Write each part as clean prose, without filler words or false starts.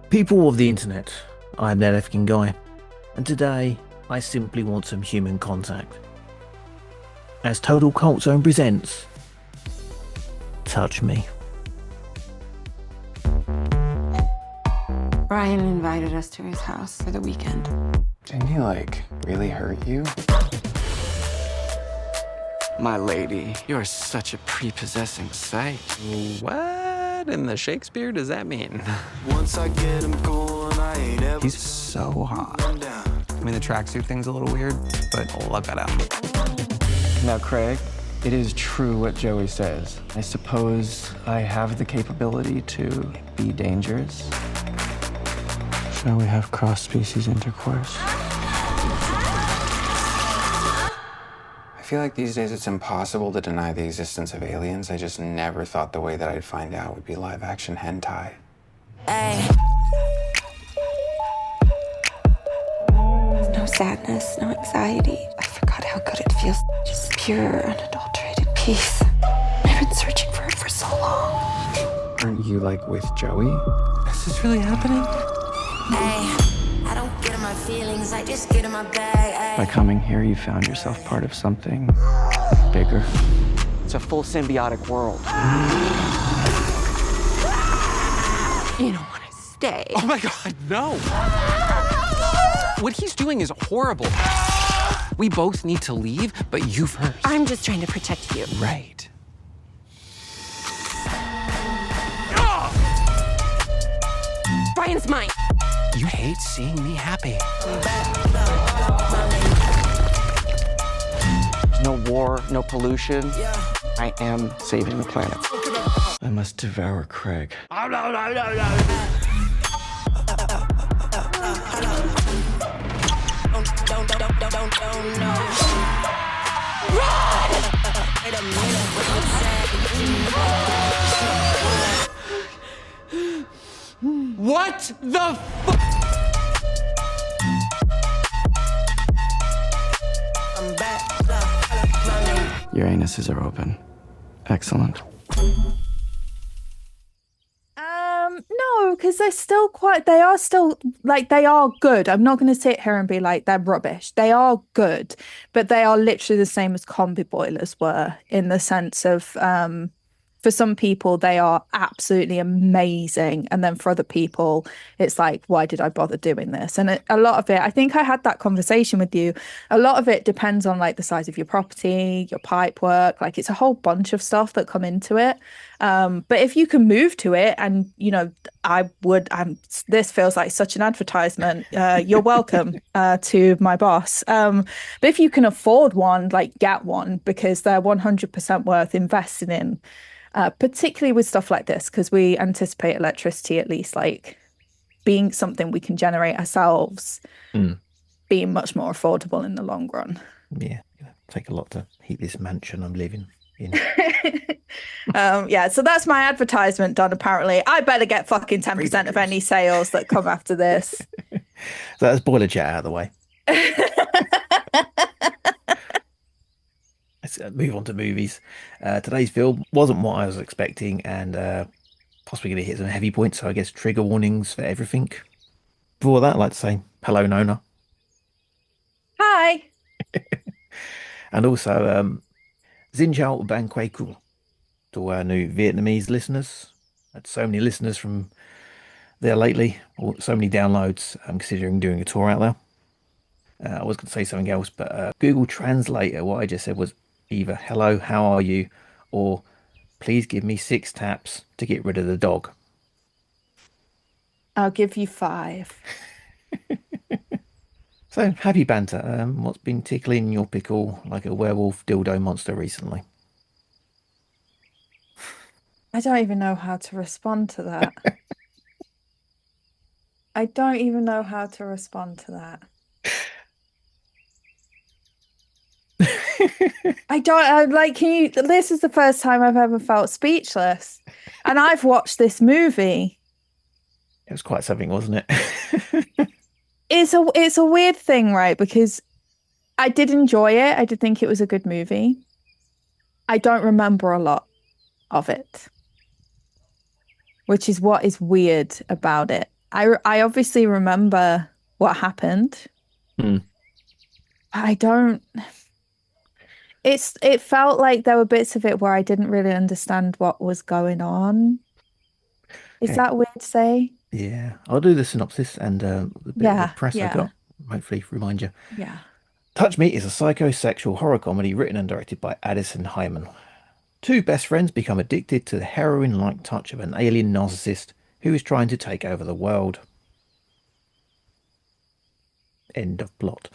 People of the internet, I'm that Efkin guy, and today I simply want some human contact. As Total Cult Zone presents, Touch Me. Brian invited us to his house for the weekend. Didn't he, really hurt you? My lady, you're such a prepossessing sight. What in the Shakespeare does that mean? Once I get him going, I ain't ever. He's so hot. I mean, the tracksuit thing's a little weird, but I'll let that out. Now, Craig, it is true what Joey says. I suppose I have the capability to be dangerous. Shall we have cross-species intercourse? I feel like these days it's impossible to deny the existence of aliens. I just never thought the way that I'd find out would be live-action hentai. Hey. No sadness, no anxiety. I forgot how good it feels. Just pure, unadulterated peace. I've been searching for it for so long. Aren't you, with Joey? Is this really happening? Ay, I don't get in my feelings, I just get in my bag. Ay. By coming here, you found yourself part of something bigger. It's a full symbiotic world. You don't want to stay. Oh my God, no! What he's doing is horrible. We both need to leave, but you first. I'm just trying to protect you. Right. Brian's mine. You hate seeing me happy. No war, no pollution. I am saving the planet. I must devour Craig. What the Your anuses are open. Excellent. No, because they are good. I'm not going to sit here and be like, they're rubbish. They are good, but they are literally the same as combi boilers were, in the sense of, for some people, they are absolutely amazing. And then for other people, it's like, why did I bother doing this? And a lot of it, I think I had that conversation with you. A lot of it depends on the size of your property, your pipe work. It's a whole bunch of stuff that come into it. But if you can move to it, and, this feels like such an advertisement. You're welcome to my boss. But if you can afford one, get one, because they're 100% worth investing in. Particularly with stuff like this, because we anticipate electricity at least being something we can generate ourselves, being much more affordable in the long run. Yeah, take a lot to heat this mansion I'm living in. So that's my advertisement done, apparently. I better get fucking 10% of any sales that come after this. So that's boiler chat out of the way. Let's move on to movies. Today's film wasn't what I was expecting, and possibly going to hit some heavy points, so I guess trigger warnings for everything. Before that, I'd like to say hello, Nona. Hi. And also, Xin chào Ban Quay Ku to our new Vietnamese listeners. Had so many listeners from there lately, or so many downloads. I'm considering doing a tour out there. I was going to say something else, but Google Translator, what I just said was either hello, how are you, or please give me 6 taps to get rid of the dog. I'll give you 5. So, happy banter. What's been tickling your pickle like a werewolf dildo monster recently? I don't even know how to respond to that. I don't even know how to respond to that. This is the first time I've ever felt speechless, and I've watched this movie. It was quite something, wasn't it? It's a weird thing, right? Because I did enjoy it. I did think it was a good movie. I don't remember a lot of it, which is what is weird about it. I obviously remember what happened. Hmm. I don't. It felt like there were bits of it where I didn't really understand what was going on. Is Okay. that weird to say? Yeah, I'll do the synopsis and the bit of the Yeah, press I yeah, got. Hopefully, remind you. yeah. Touch Me is a psychosexual horror comedy written and directed by Addison Heimann. Two best friends become addicted to the heroin-like touch of an alien narcissist who is trying to take over the world. End of plot.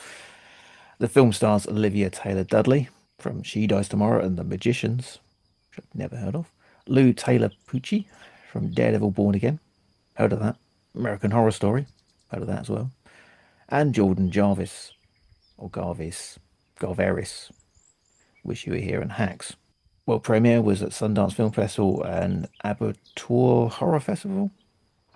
The film stars Olivia Taylor-Dudley from She Dies Tomorrow and The Magicians, which I've never heard of. Lou Taylor Pucci from Daredevil Born Again. Heard of that. American Horror Story. Heard of that as well. And Jordan Jarvis, or Gavaris. Wish You Were Here, and Hacks. World premiere was at Sundance Film Festival and Abertoir Horror Festival.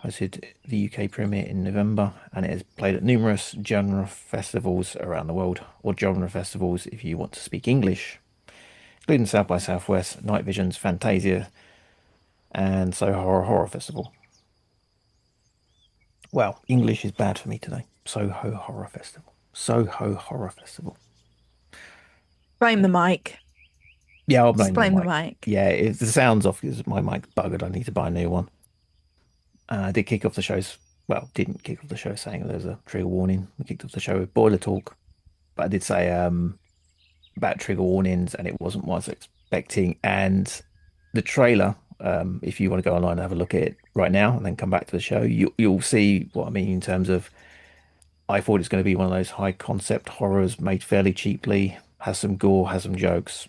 Hosted the UK premiere in November, and it has played at numerous genre festivals around the world, or genre festivals if you want to speak English, including South by Southwest, Night Visions, Fantasia, and Soho Horror Festival. Well, English is bad for me today. Soho Horror Festival. Soho Horror Festival. Blame the mic. Yeah, I'll Just blame the blame the mic. mic. Yeah, the sound's off because my mic's buggered. I need to buy a new one. I did kick off the shows. Well, didn't kick off the show saying there was a trigger warning. We kicked off the show with boiler talk, but I did say about trigger warnings, and it wasn't what I was expecting. And the trailer, if you want to go online and have a look at it right now, and then come back to the show, you'll see what I mean in terms of. I thought it's going to be one of those high concept horrors made fairly cheaply, has some gore, has some jokes.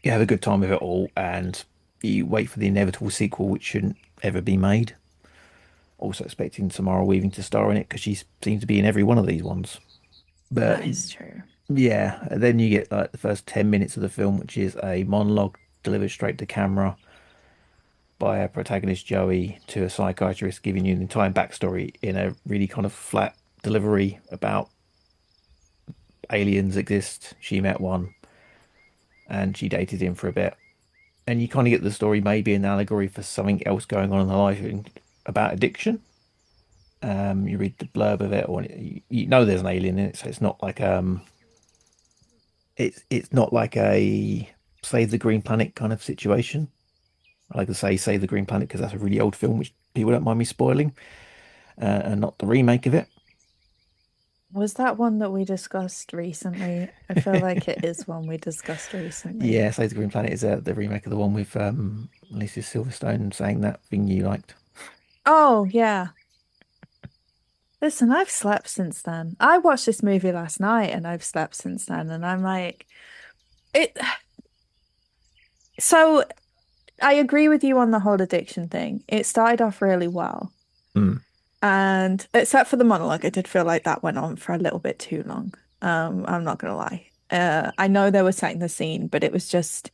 You have a good time with it all, and you wait for the inevitable sequel, which shouldn't ever be made. Also expecting Samara Weaving to star in it because she seems to be in every one of these ones. But That is true. yeah, then you get like the first 10 minutes of the film, which is a monologue delivered straight to camera by a protagonist, Joey, to a psychiatrist, giving you the entire backstory in a really kind of flat delivery about aliens exist. She met one and she dated him for a bit. And you kind of get the story maybe an allegory for something else going on in her life about addiction. You read the blurb of it, or you know there's an alien in it, so it's not like it's not like a Save the Green Planet kind of situation. I like to say Save the Green Planet because that's a really old film, which people don't mind me spoiling, and not the remake of it. Was that one that we discussed recently? I feel like it is one we discussed recently. Yeah, Save the Green Planet is the remake of the one with Alicia Silverstone saying that thing you liked. Oh, yeah. Listen, I've slept since then. I watched this movie last night and I've slept since then, and I'm like, it. So I agree with you on the whole addiction thing. It started off really well. Mm. And except for the monologue, I did feel like that went on for a little bit too long. I'm not gonna lie. I know they were setting the scene, but it was just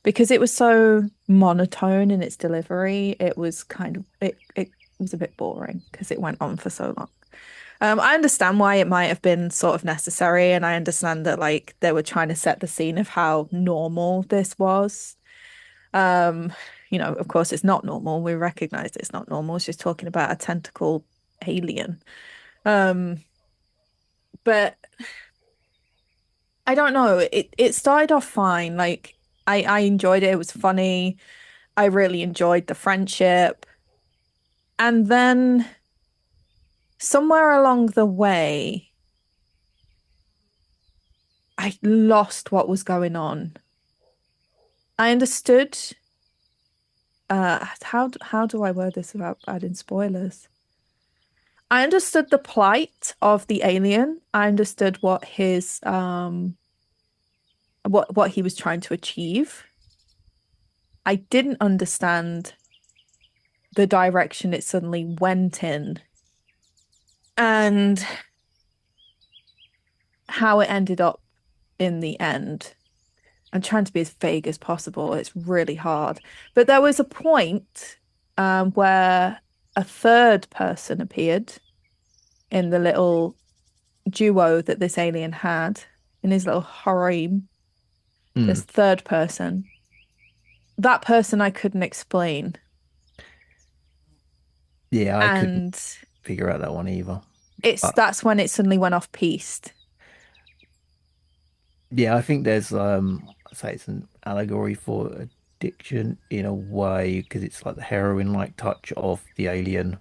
because it was so monotone in its delivery, it was kind of it was a bit boring because it went on for so long. I understand why it might have been sort of necessary, and I understand that like they were trying to set the scene of how normal this was. Of course, it's not normal. We recognize it's not normal. She's talking about a tentacle alien. But I don't know. It started off fine. Like I enjoyed it. It was funny. I really enjoyed the friendship. And then somewhere along the way, I lost what was going on. I understood. How do I word this without adding spoilers? I understood the plight of the alien. I understood what his what he was trying to achieve. I didn't understand the direction it suddenly went in and how it ended up in the end. I'm trying to be as vague as possible. It's really hard. But there was a point where a third person appeared in the little duo that this alien had in his little harem. This third person. That person I couldn't explain. Yeah, and figure out that one either. That's when it suddenly went off piste. Yeah, I think there's I'd say it's an allegory for addiction in a way because it's like the heroin-like touch of the alien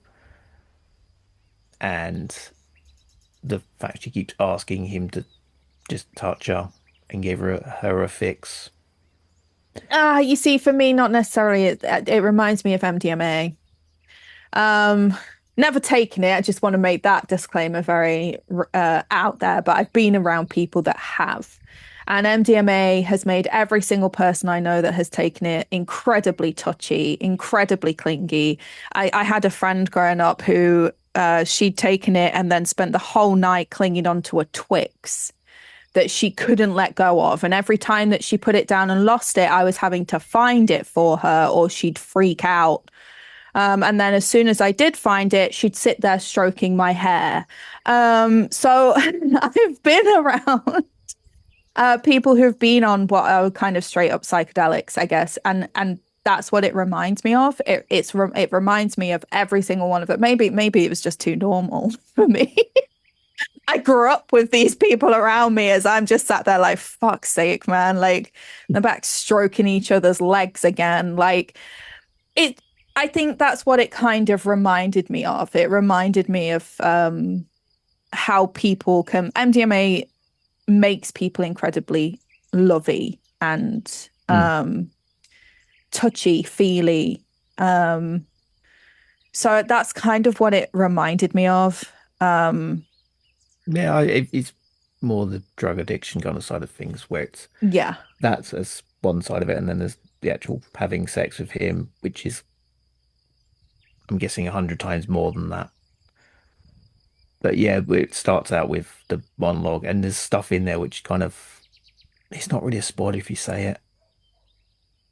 and the fact she keeps asking him to just touch her and give her a fix. You see, for me, not necessarily. It reminds me of MDMA. Never taken it. I just want to make that disclaimer very out there. But I've been around people that have. And MDMA has made every single person I know that has taken it incredibly touchy, incredibly clingy. I had a friend growing up who she'd taken it and then spent the whole night clinging onto a Twix that she couldn't let go of. And every time that she put it down and lost it, I was having to find it for her or she'd freak out. And then as soon as I did find it, she'd sit there stroking my hair. So I've been around people who've been on what are kind of straight up psychedelics, I guess. And that's what it reminds me of. It reminds me of every single one of it. Maybe it was just too normal for me. I grew up with these people around me as I'm just sat there like, fuck's sake, man. Like, they're back stroking each other's legs again. Like, I think that's what it kind of reminded me of. It reminded me of how people can... MDMA makes people incredibly lovey and touchy, feely. So that's kind of what it reminded me of. Yeah, it's more the drug addiction kind of side of things where that's as one side of it, and then there's the actual having sex with him, which is, I'm guessing, 100 times more than that. But yeah, it starts out with the monologue, and there's stuff in there which kind of, it's not really a spoiler if you say it,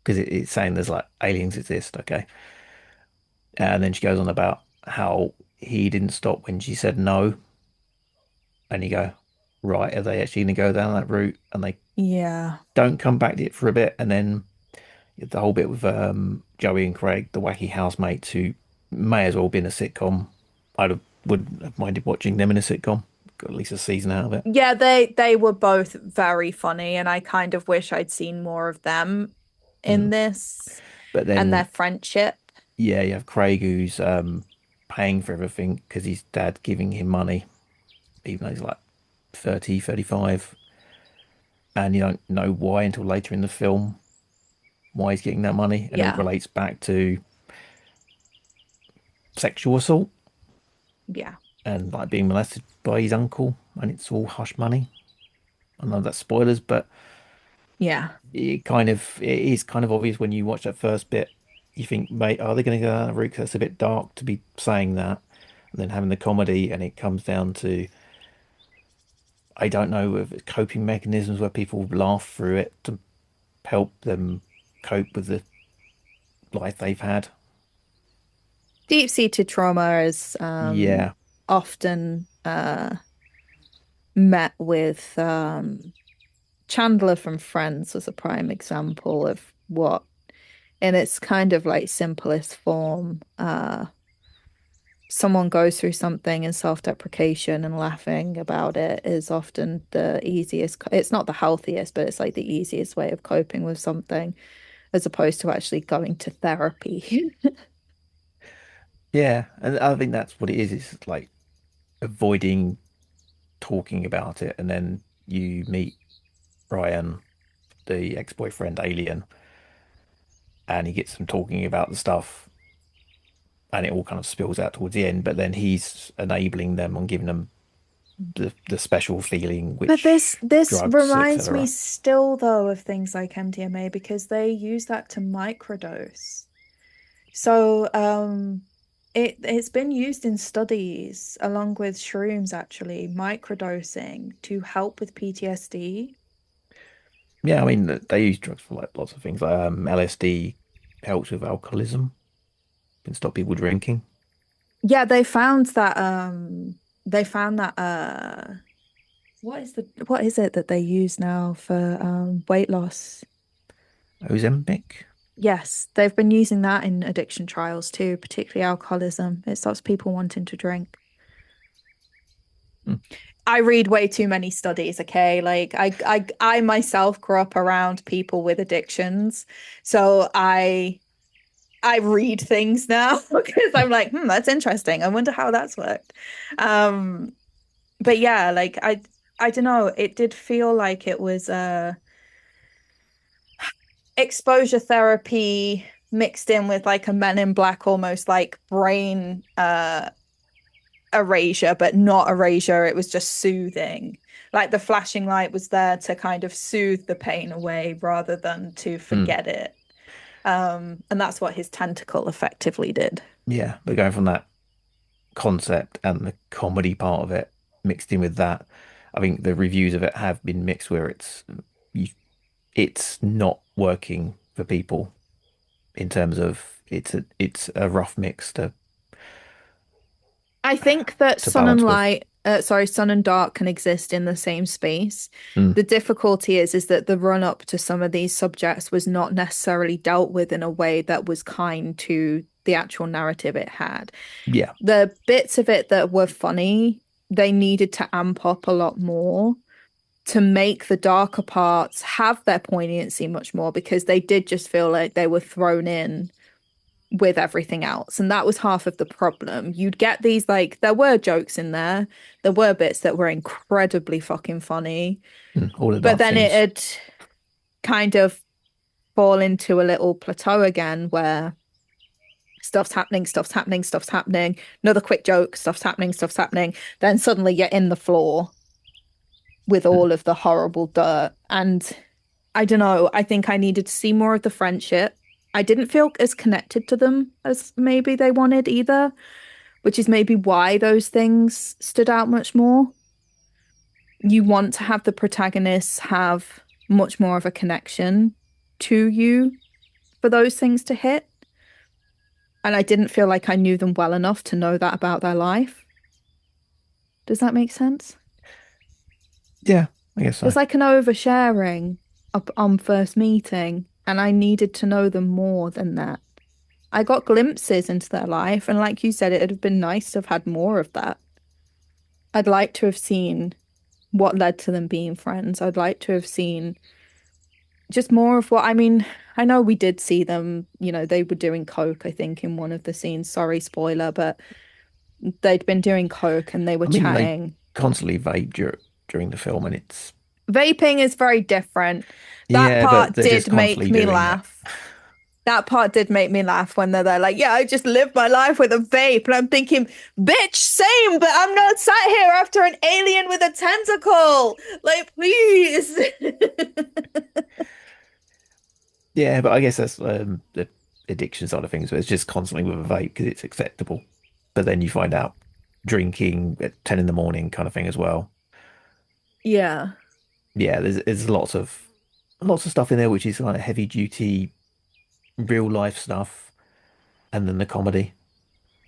because it's saying there's like aliens exist, okay? And then she goes on about how he didn't stop when she said no. And you go, right, are they actually going to go down that route? And they don't come back to it for a bit. And then the whole bit with Joey and Craig, the wacky housemates, who may as well have been a sitcom. Wouldn't have minded watching them in a sitcom. Got at least a season out of it. Yeah, they were both very funny, and I kind of wish I'd seen more of them in this. But then, and their friendship. Yeah, you have Craig who's paying for everything because his dad's giving him money, even though he's like 30, 35. And you don't know why until later in the film why he's getting that money. And it relates back to sexual assault. Yeah. And like being molested by his uncle, and it's all hush money. I know that's spoilers, but yeah, it is kind of obvious when you watch that first bit. You think, mate, are they going to go down that route? 'Cause that's a bit dark to be saying that, and then having the comedy, and it comes down to, I don't know, if coping mechanisms where people laugh through it to help them cope with the life they've had. Deep-seated trauma is often met with Chandler from Friends was a prime example of what, in its kind of like simplest form, someone goes through something in self-deprecation, and laughing about it is often the easiest. It's not the healthiest, but it's like the easiest way of coping with something, as opposed to actually going to therapy. Yeah, and I think that's what it is. It's like avoiding talking about it, and then you meet Ryan, the ex-boyfriend alien, and he gets them talking about the stuff, and it all kind of spills out towards the end. But then he's enabling them and giving them the special feeling. Which, but this drugs, reminds etc. me still though of things like MDMA, because they use that to microdose. So it's been used in studies along with shrooms, actually, microdosing to help with PTSD. Yeah, I mean, they use drugs for like lots of things. Like LSD helps with alcoholism, can stop people drinking. Yeah, they found that what is it that they use now for weight loss? Ozempic. Yes, they've been using that in addiction trials too, particularly alcoholism. It stops people wanting to drink. I read way too many studies, okay? Like I myself grew up around people with addictions. So I read things now because I'm like, that's interesting. I wonder how that's worked. But yeah, like I don't know. It did feel like it was exposure therapy mixed in with like a Men in Black, almost like brain erasure, but not erasure. It was just soothing. Like the flashing light was there to kind of soothe the pain away rather than to forget it. And that's what his tentacle effectively did. Yeah, but going from that concept and the comedy part of it mixed in with that, I think the reviews of it have been mixed where it's not working for people in terms of it's a rough mix to I think that Sun and balance with. Light, Sun and Dark can exist in the same space. Mm, The difficulty is that the run up to some of these subjects was not necessarily dealt with in a way that was kind to the actual narrative it had. yeah. The bits of it that were funny, they needed to amp up a lot more to make the darker parts have their poignancy much more, because they did just feel like they were thrown in with everything else. And that was half of the problem. You'd get these, like, there were jokes in there. There were bits that were incredibly fucking funny. All the But dark then scenes. it'd kind of fall into a little plateau again where stuff's happening, stuff's happening, stuff's happening. Another quick joke, stuff's happening, stuff's happening. Then suddenly you're in the floor with all of the horrible dirt. And I don't know, I think I needed to see more of the friendship. I didn't feel as connected to them as maybe they wanted either, which is maybe why those things stood out much more. You want to have the protagonists have much more of a connection to you for those things to hit. And I didn't feel like I knew them well enough to know that about their life. Does that make sense? Yeah, I guess so. There's like an oversharing up on first meeting, and I needed to know them more than that. I got glimpses into their life, and like you said, it'd have been nice to have had more of that. I'd like to have seen what led to them being friends. I'd like to have seen just more of what, I mean, I know we did see them, you know, they were doing coke, I think, in one of the scenes. Sorry, spoiler, but they'd been doing coke and they were I mean, chatting. they constantly vape during the film, and it's Vaping is very different. That yeah, part but they're just did make constantly me doing laugh. That part did make me laugh when they're there, like, yeah, I just lived my life with a vape. And I'm thinking, bitch, same, but I'm not sat here after an alien with a tentacle. Like, please. Yeah, but I guess that's the addiction side of things, where it's just constantly with a vape because it's acceptable. But then you find out drinking at 10 in the morning kind of thing as well. Yeah. Yeah, there's lots of stuff in there which is like heavy duty real life stuff, and then the comedy.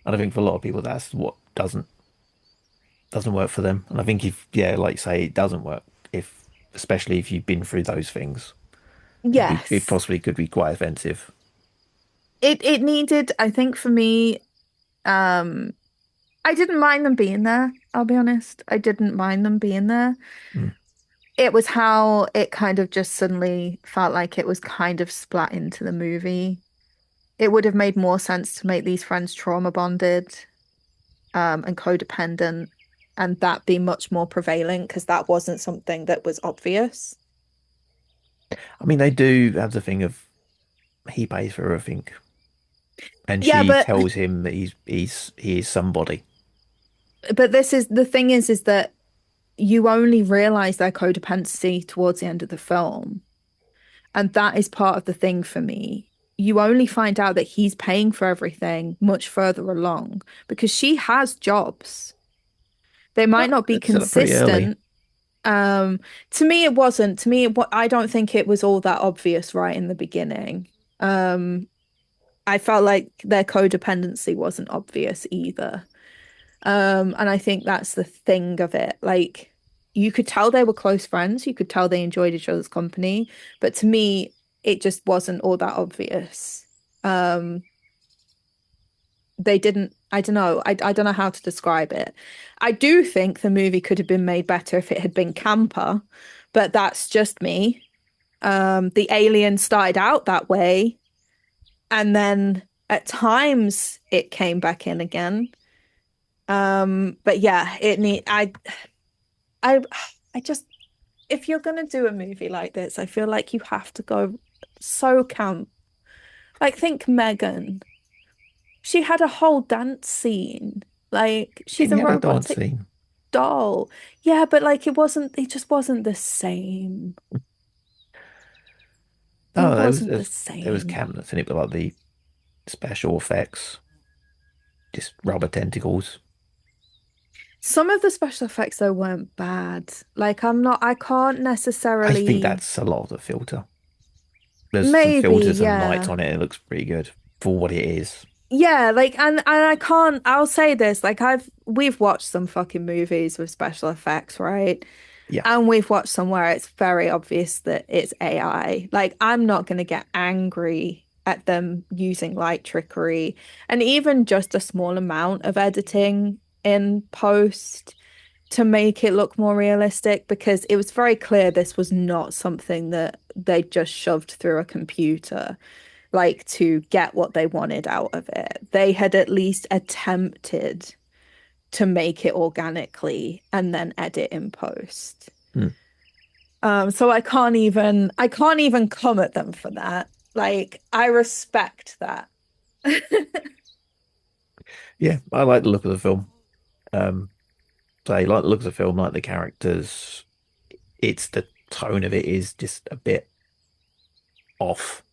And I think for a lot of people that's what doesn't work for them. And I think if yeah, like you say, it doesn't work if especially if you've been through those things. Yes. It possibly could be quite offensive. It needed, I think for me, I didn't mind them being there, I'll be honest. I didn't mind them being there. Mm. It was how it kind of just suddenly felt like it was kind of splat into the movie. It would have made more sense to make these friends trauma bonded, and codependent, and that be much more prevalent, because that wasn't something that was obvious. I mean, they do have the thing of he pays for everything, and Yeah, she but tells him that he is somebody. this is the thing is that you only realize their codependency towards the end of the film. And that is part of the thing for me. You only find out that he's paying for everything much further along, because she has jobs. They might not be It's sort of pretty early. consistent. To me, it wasn't. To me, I don't think it was all that obvious right in the beginning. I felt like their codependency wasn't obvious either. And I think that's the thing of it. Like, you could tell they were close friends. You could tell they enjoyed each other's company. But to me, it just wasn't all that obvious. they didn't. I don't know. I don't know how to describe it. I do think the movie could have been made better if it had been camper, but that's just me. The alien started out that way, and then at times it came back in again. But yeah, I I just, if you're gonna do a movie like this, I feel like you have to go so camp. Like, think Megan. She had a whole dance scene. Like, she's Didn't a you have a dance robotic scene? doll. Yeah, but like it just wasn't the same. It No, wasn't the there was same. cabinets in it, but like the special effects, just rubber tentacles. Some of the special effects though weren't bad. Like, I can't I think necessarily. that's a lot of the filter. There's some Maybe, filters and lights yeah. on it. It looks pretty good for what it is. Yeah, like, and I can't, I'll say this, like, we've watched some fucking movies with special effects, right? Yeah. And we've watched some where it's very obvious that it's AI. Like, I'm not going to get angry at them using light trickery and even just a small amount of editing in post to make it look more realistic, because it was very clear this was not something that they just shoved through a computer, like, to get what they wanted out of it. They had at least attempted to make it organically and then edit in post. Hmm. So I can't even come at them for that. Like, I respect that. Yeah, I like the look of the film. Um, so I like the look of the film, like the characters. It's the tone of it is just a bit off.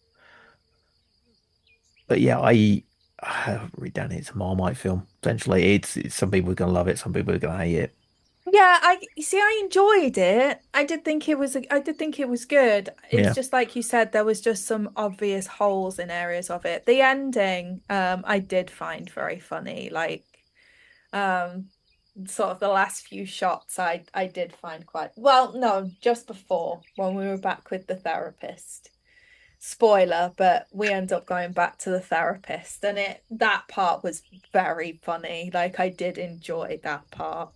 But yeah, I have written down it's a Marmite film. Essentially, it's some people are gonna love it, some people are gonna hate it. Yeah, I see. I enjoyed it. I did think it was good. It's Yeah, just like you said, there was just some obvious holes in areas of it. The ending, I did find very funny. Like, um, sort of the last few shots, I did find quite well. No, just before when we were back with the therapist. Spoiler, but we end up going back to the therapist, and that part was very funny. Like, I did enjoy that part.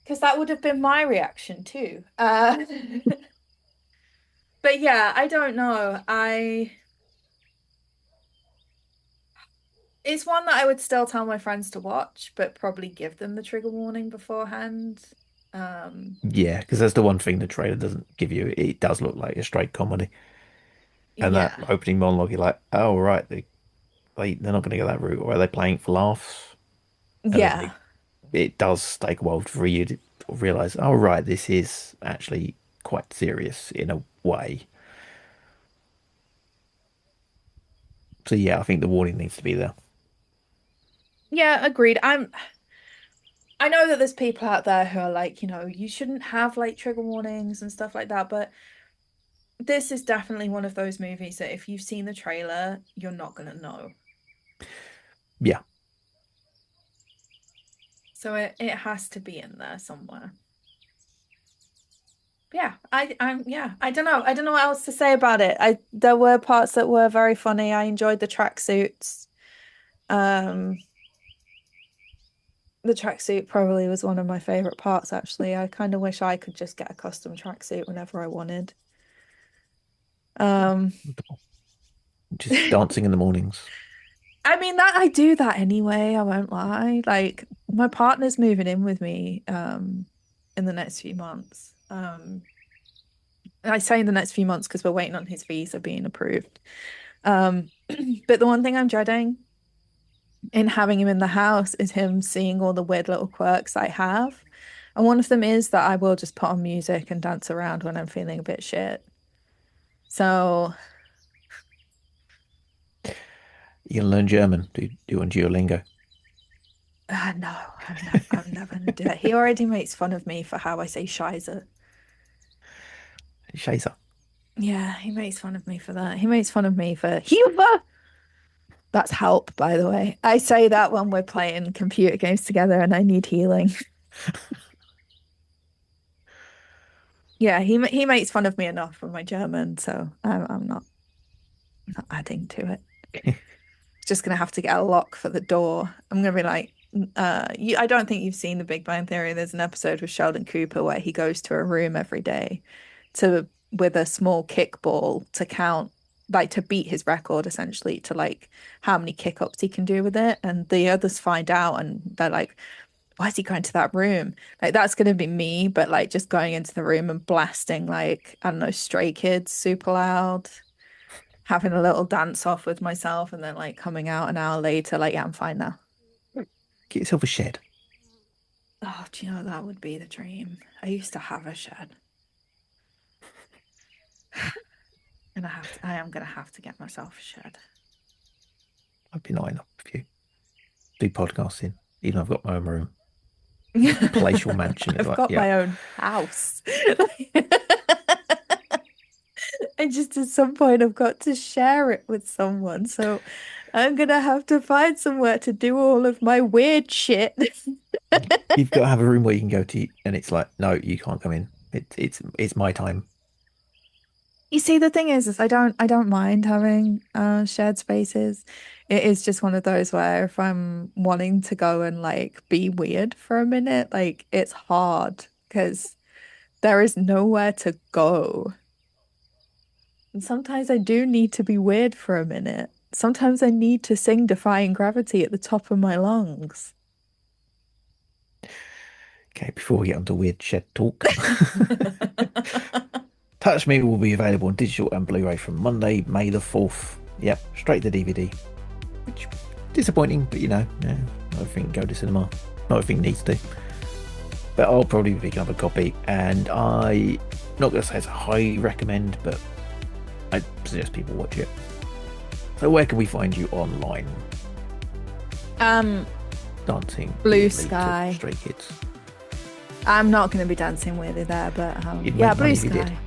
Because that would have been my reaction too. But yeah, I don't know. It's one that I would still tell my friends to watch, but probably give them the trigger warning beforehand. Um, yeah, because that's the one thing the trailer doesn't give you. It does look like a straight comedy, and that yeah. opening monologue, you're like, oh right, they're not gonna go that route, or are they playing for laughs? And then Yeah. it does take a while for you to realize, oh right, this is actually quite serious in a way. So yeah, I think the warning needs to be there. Yeah, agreed. I know that there's people out there who are like, you shouldn't have like trigger warnings and stuff like that, but this is definitely one of those movies that if you've seen the trailer, you're not gonna know. Yeah, So it has to be in there somewhere. Yeah, I don't know. I don't know what else to say about it. There were parts that were very funny. I enjoyed the tracksuits. Um, the tracksuit probably was one of my favorite parts, actually. I kind of wish I could just get a custom tracksuit whenever I wanted. Um, just dancing in the mornings. I mean, that I do that anyway, I won't lie. Like, my partner's moving in with me in the next few months. I say in the next few months because we're waiting on his visa being approved. Um, but the one thing I'm dreading in having him in the house is him seeing all the weird little quirks I have. And one of them is that I will just put on music and dance around when I'm feeling a bit shit. So, You can learn German. Do on Duolingo. no, I'm never gonna do it. He already makes fun of me for how I say Scheiße. Scheiße. Yeah, he makes fun of me for that. He makes fun of me for Humber. That's help, by the way. I say that when we're playing computer games together and I need healing. Yeah, he makes fun of me enough for my German, so I'm not adding to it. just gonna have to get a lock for the door. I'm gonna be like, I don't think you've seen The Big Bang Theory. There's an episode with Sheldon Cooper where he goes to a room every day to with a small kickball to count, like to beat his record essentially to like how many kick-ups he can do with it. And the others find out and they're like, why is he going to that room? Like that's gonna be me, but like just going into the room and blasting like, I don't know, Stray Kids super loud, having a little dance off with myself, and then like coming out an hour later, like, yeah, I'm fine now. Get yourself a shed. Oh, do you know that would be the dream? I used to have a shed. And I am gonna have to get myself a shed. I'd be nice enough with you. Do podcasting, even though I've got my own room. Palatial mansion. I've got my own house. I just at some point I've got to share it with someone. So I'm gonna have to find somewhere to do all of my weird shit. You've got to have a room where you can go to, and it's like, no, you can't come in. It's my time. You see, the thing is I don't mind having shared spaces. It is just one of those where if I'm wanting to go and like be weird for a minute, like it's hard because there is nowhere to go. And sometimes I do need to be weird for a minute. Sometimes I need to sing Defying Gravity at the top of my lungs. Okay, before we get onto weird shed talk. Touch Me will be available on digital and Blu-ray from Monday, May the 4th. Yep, straight to DVD. Which, disappointing, but yeah, not everything go to cinema. Not everything needs to. But I'll probably be picking up a copy, and I'm not going to say it's a high recommend, but I suggest people watch it. So where can we find you online? Dancing. Blue Sky. Stray Kids. I'm not going to be dancing with it there, but You'd yeah, make money Blue if you did. Sky.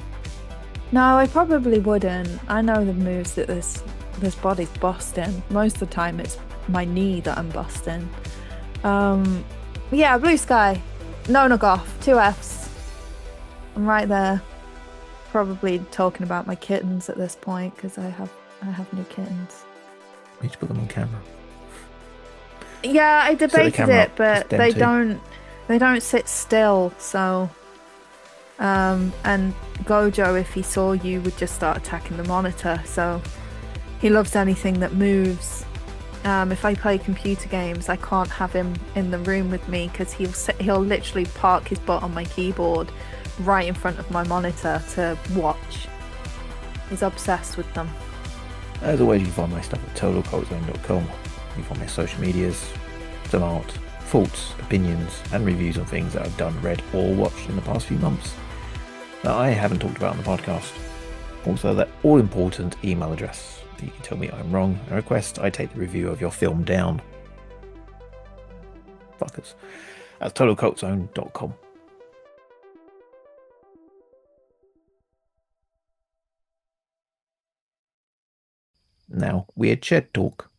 No, I probably wouldn't. I know the moves that this body's busting. Most of the time it's my knee that I'm busting. Yeah, Blue Sky. Nona Goff, 2 Fs. I'm right there. Probably talking about my kittens at this point because I have new kittens. We need to put them on camera. Yeah, I debated camera it, up, but just them they don't sit still, so and Gojo, if he saw you, would just start attacking the monitor, so he loves anything that moves. If I play computer games, I can't have him in the room with me because he'll literally park his butt on my keyboard right in front of my monitor to watch. He's obsessed with them. As always, you can find my stuff at totalcultzone.com. You can find my social medias, some art, thoughts, opinions, and reviews on things that I've done, read, or watched in the past few months that I haven't talked about on the podcast. Also, that all-important email address. You can tell me I'm wrong and request I take the review of your film down. Fuckers. That's totalcultzone.com. Now, weird shed talk.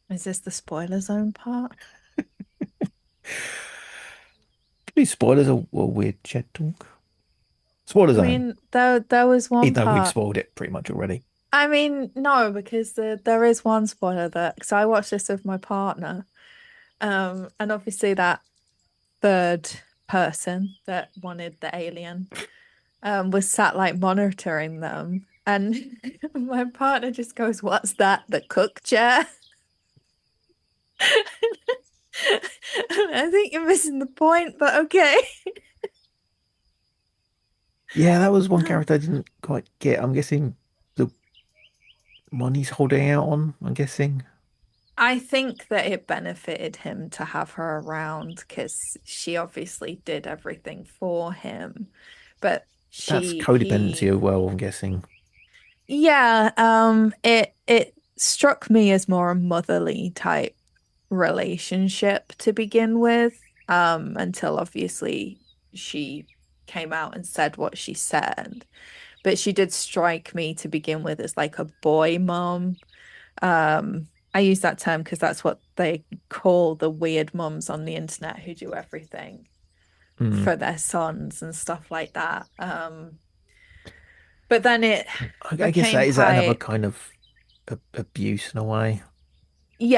Is this the spoiler zone part? Could be spoilers or weird shed talk. Spoiler zone. I mean, there was one Even though we've part. spoiled it pretty much already. I mean, no, because there is one spoiler that. So I watched this with my partner, and obviously that third person that wanted the alien was sat like monitoring them, and my partner just goes, "What's that? The cook chair?" I think you're missing the point, but okay. Yeah, that was one character I didn't quite get. I'm guessing the one he's holding out on, I'm guessing. I think that it benefited him to have her around because she obviously did everything for him. But That's codependency as well, I'm guessing. Yeah, it struck me as more a motherly type relationship to begin with, until obviously she came out and said what she said. But she did strike me to begin with as like a boy mom. I use that term because that's what they call the weird mums on the internet who do everything for their sons and stuff like that. But then it I guess that is another kind of abuse in a way.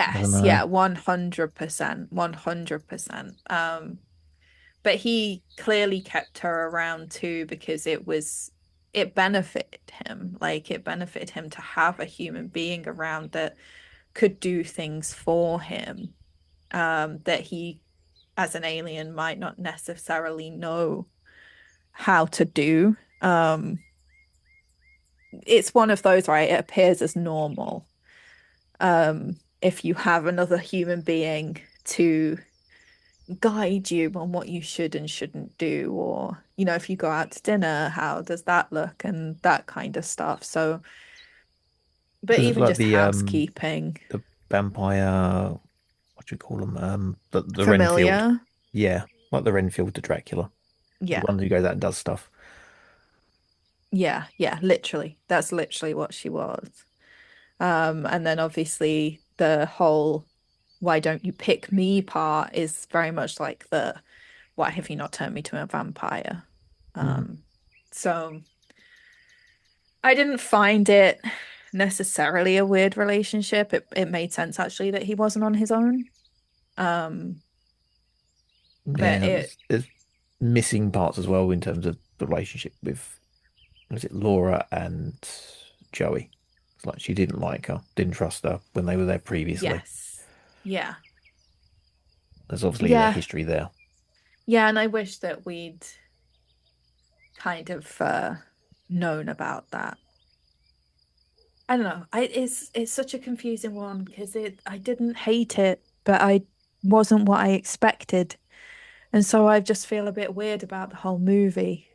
I don't Yes, know. yeah, 100%, 100%. But he clearly kept her around too because it benefited him. Like it benefited him to have a human being around that could do things for him, that he, as an alien, might not necessarily know how to do. It's one of those, right? It appears as normal. If you have another human being to guide you on what you should and shouldn't do, or, you know, if you go out to dinner, how does that look and that kind of stuff. So, but Is it even like just housekeeping, the vampire, what do you call them? The Renfield. familiar. Yeah, like the Renfield to Dracula. The Yeah. one who goes out and does stuff. Yeah, yeah, literally. That's literally what she was. And then obviously the whole why don't you pick me part is very much like the why have you not turned me to a vampire? Mm. So I didn't find it necessarily a weird relationship. It made sense actually that he wasn't on his own. Um, but Yeah, it there's missing parts as well in terms of the relationship with, was it Laura and Joey? It's like she didn't like her, didn't trust her when they were there previously. yes. Yeah. There's obviously a Yeah. history there. Yeah, and I wish that we'd kind of known about that. I don't know. It's such a confusing one because I didn't hate it, but I wasn't what I expected. And so I just feel a bit weird about the whole movie.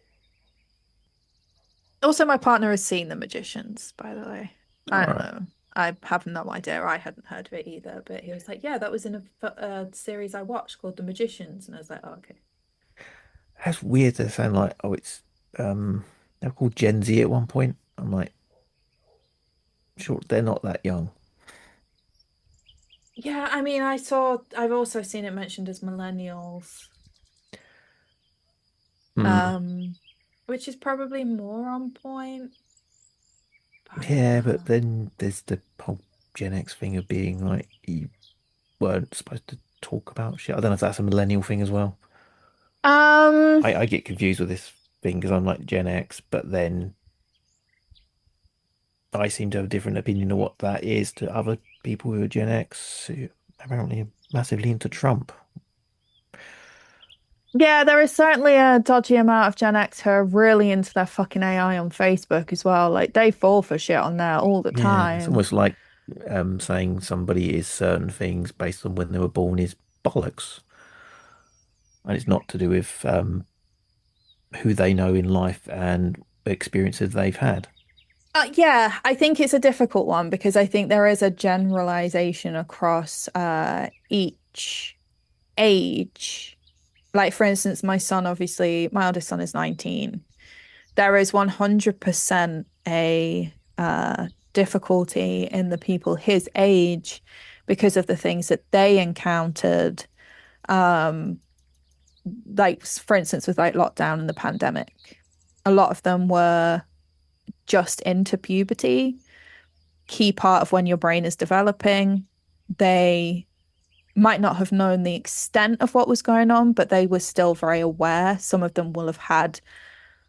Also, my partner has seen The Magicians, by the way. I All don't right. know. I have no idea. I hadn't heard of it either, but he was like, "Yeah, that was in a series I watched called The Magicians," and I was like, "Oh, okay." That's weird. They're saying like, oh, it's they're called Gen Z at one point. I'm like, sure, they're not that young. Yeah, I mean, I've also seen it mentioned as millennials, Hmm. um, which is probably more on point. But I don't Yeah, but know. then there's the whole Gen X thing of being like you weren't supposed to talk about shit. I don't know if that's a millennial thing as well. Um, I get confused with this thing because I'm like Gen X, but then I seem to have a different opinion of what that is to other people who are Gen X who apparently are massively into Trump. yeah, there is certainly a dodgy amount of Gen X who are really into their fucking AI on Facebook as well. Like they fall for shit on there all the Yeah, it's time. almost like saying somebody is certain things based on when they were born is bollocks. And it's not to do with who they know in life and experiences they've had. Yeah, I think it's a difficult one because I think there is a generalization across each age. Like, for instance, my son, obviously, my eldest son is 19. There is 100% a difficulty in the people his age because of the things that they encountered. Um, like, for instance, with like lockdown and the pandemic, a lot of them were just into puberty, key part of when your brain is developing. They might not have known the extent of what was going on, but they were still very aware. Some of them will have had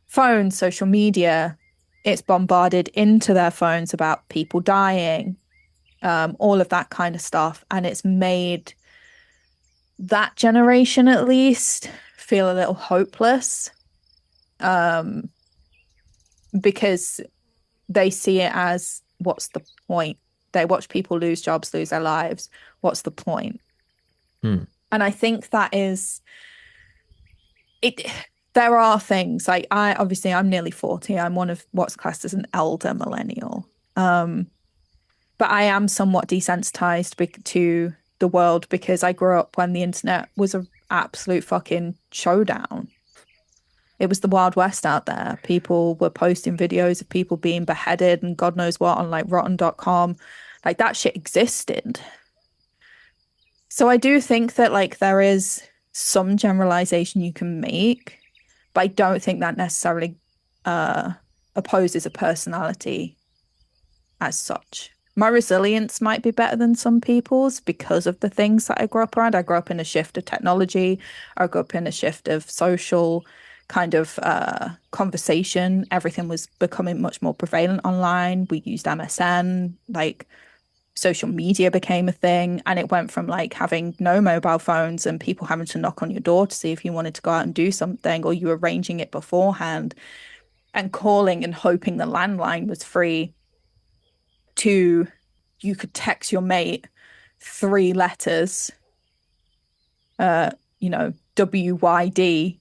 phones, social media. It's bombarded into their phones about people dying, all of that kind of stuff. And it's made that generation, at least, feel a little hopeless, because they see it as what's the point? They watch people lose jobs, lose their lives. What's the point? Hmm. And I think that is it. There are things like I'm nearly 40. I'm one of what's classed as an elder millennial. But I am somewhat desensitized to the world because I grew up when the internet was an absolute fucking showdown. It was the Wild West out there. People were posting videos of people being beheaded and God knows what on like rotten.com. Like that shit existed. So I do think that like there is some generalization you can make, but I don't think that necessarily opposes a personality as such. my resilience might be better than some people's because of the things that I grew up around. I grew up in a shift of technology. I grew up in a shift of social kind of conversation. Everything was becoming much more prevalent online. We used MSN, like social media became a thing, and it went from like having no mobile phones and people having to knock on your door to see if you wanted to go out and do something, or you arranging it beforehand and calling and hoping the landline was free, to you could text your mate 3 letters, WYD,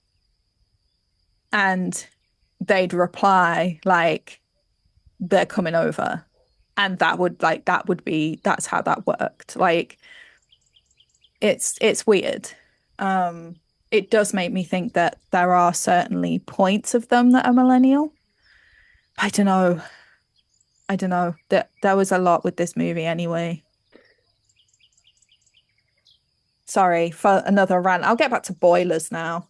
and they'd reply like they're coming over, and that's how that worked. Like it's weird. It does make me think that there are certainly points of them that are millennial. I don't know. That there was a lot with this movie anyway. Sorry for another rant. I'll get back to boilers now.